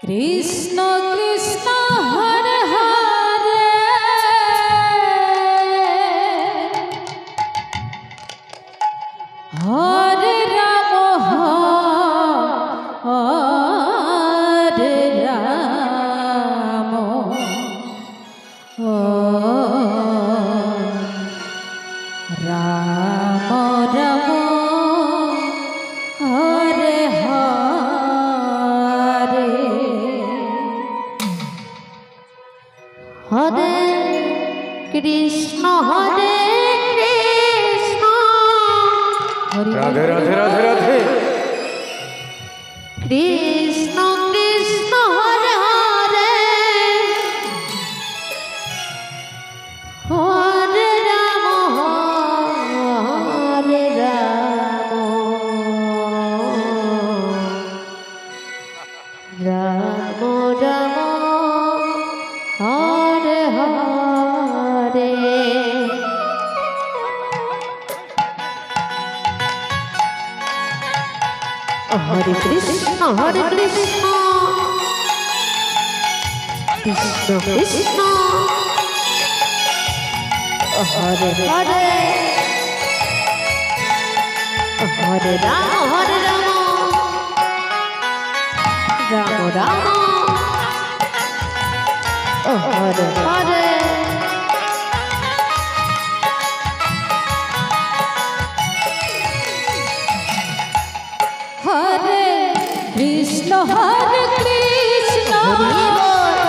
कृष्ण कृष्ण हरे हरे हरे राम हरे राम राम राम हरे हरे हरे कृष्ण राधे राधे राधे राधे कृष्ण कृष्ण हरे हरे हरे राम हरे राम राम राम हरे हरे हरे कृष्ण कृष्ण कृष्ण हरे हरे हरे राम राम राम हरे हरे हरे कृष्ण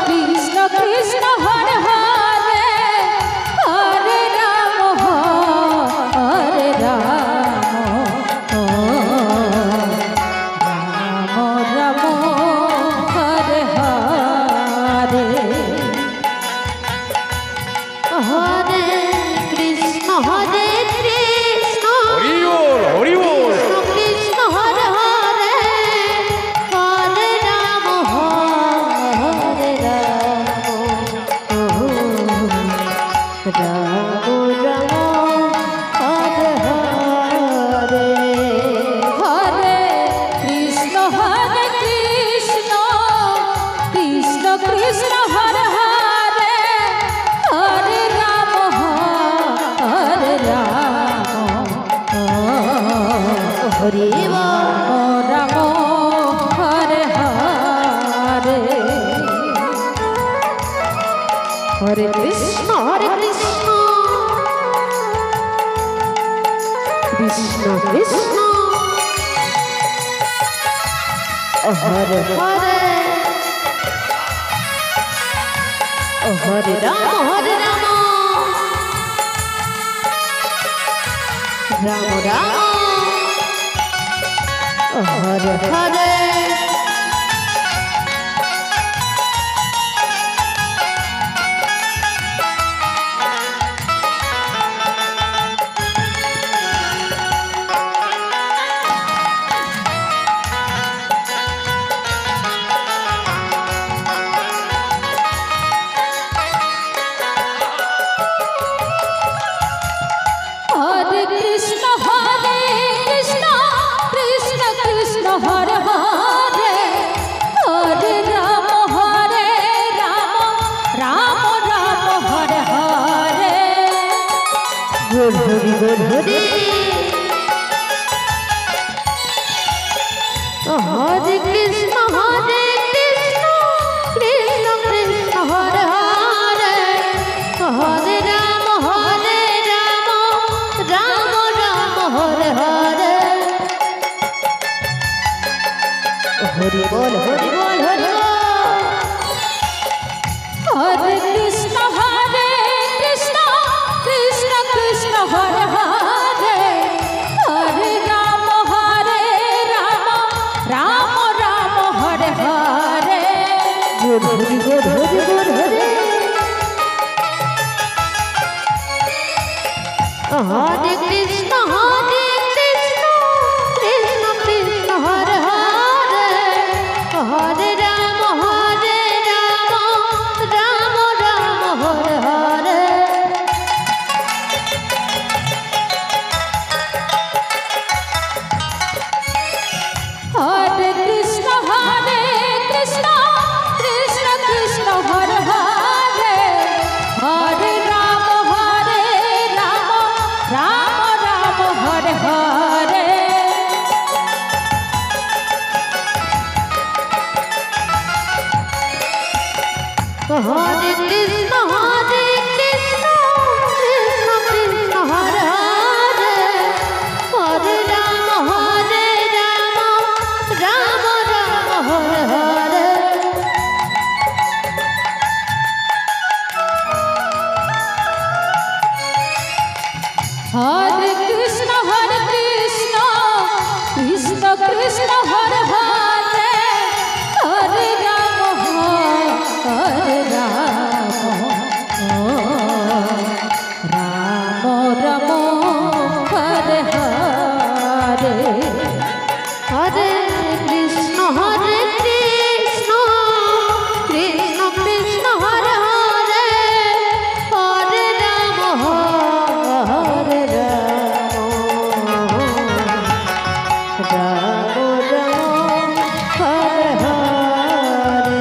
कृष्ण कृष्ण हरे हरे हरे राम हरे राम राम राम हरे हरे हरे कृष्ण हरि बोल हरि बोल कृष्ण हरे हरे हरे राम हरे राम राम हरे हरे हरे कृष्ण कृष्ण कृष्ण हरे हरे हरे राम हरे राम हरे राम हरे हरे हरे कृष्ण कृष्ण कृष्ण हरे हरे हरे राम राम राम हरे हरे हरे कृष्ण कृष्ण कृष्ण हरे हरे हरे राम राम राम हरे हरे बोल हरि बोल हरि हरे कृष्ण कृष्ण कृष्ण हरे हरे हरे राम राम राम हरे हरे हरि बोल हरि बोल हरि बोल हरे कृष्ण कृष्ण कृष्ण हरे हरे हरे राम राम राम हरे हरे बोल हरि बोल हरि बोल हरि हरे Krishna Krishna Krishna Hare Hare Hare Ram Ram Ram Hare Hare Hare Krishna Krishna Krishna Hare Hare Hare Rama Rama Rama Hare Hare Hare Krishna Krishna Krishna Hare Hare Hare Rama Hare Rama Rama Rama Hare Hare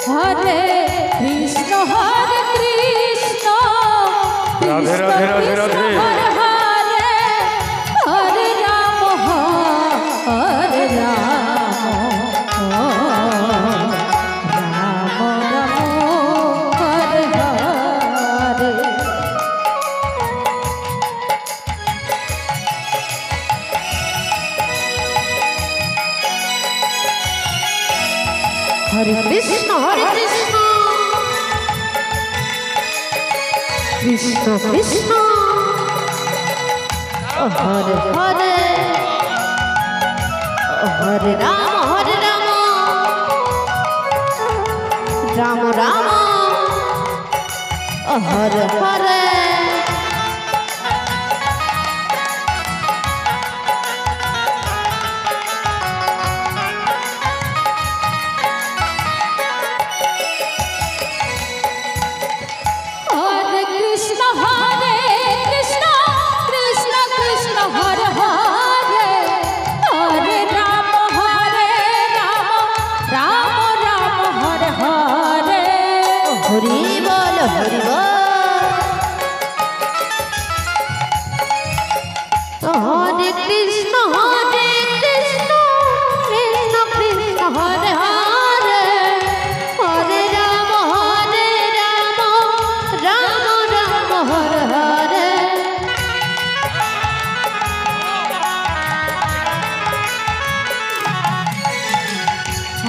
Hare Krishna Radhe Radhe Radhe Radhe Hare Hare Hare Rama Hare Rama Rama Hare Hare Hare Krishna Krishna Krishna Hare Hare Hare Rama Rama Rama Hare Hare Hare Krishna Krishna Krishna Hare Hare Hare Rama Rama Rama Hare Hare Hari Bol Hari Bol Hare Krishna Krishna Krishna Hare Hare Hare Rama Rama Rama Hare Hare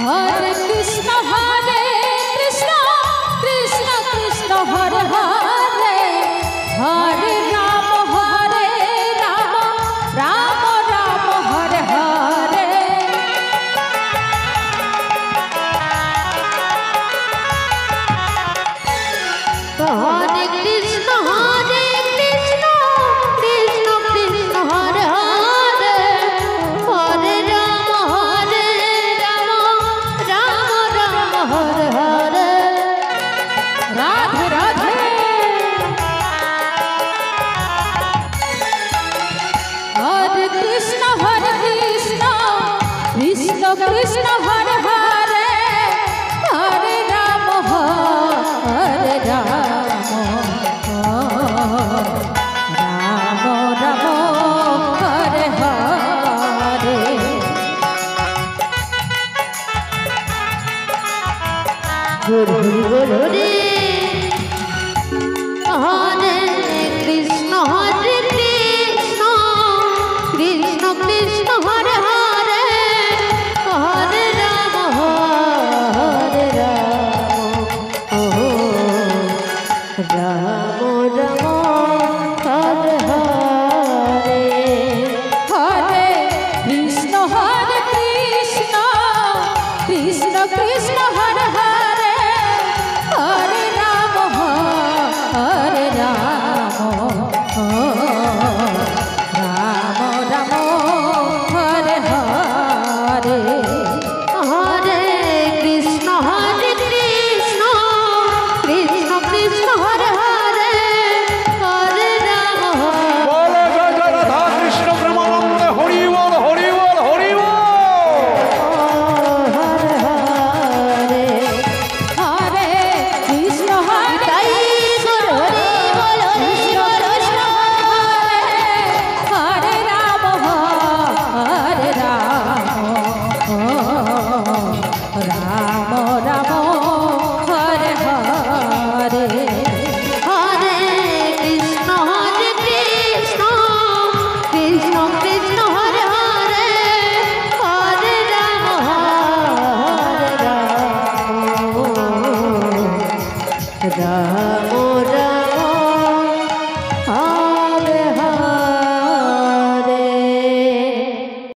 Hare Krishna Krishna Krishna Hare Hare Hare Rama Rama Rama Hare Hare Hare Krishna Krishna Krishna Hare Hare Hare Rama Rama Hare Hare Radhe Radhe Hare Krishna Krishna Krishna Hare Hare Hare Rama Rama Rama Hare Hare Hare Hare Hare Krishna Krishna Krishna Hare Hare Hare Rama Rama Rama Hare Hare Hare Krishna Krishna Krishna Hare Hare Hare Rama Rama Rama Hare Hare Hare Krishna Krishna Krishna Hare Hare Hare Rama बोलो जय जय राधा कृष्ण प्रेमानंद हरि बोल हरि बोल हरि बोल Hare Hare Hare Krishna Jai Guru Hari Bol Hari Bol Hare Rama Rama Rama Hare Hare Hare Krishna Krishna Krishna Hare Hare Hare Rama Rama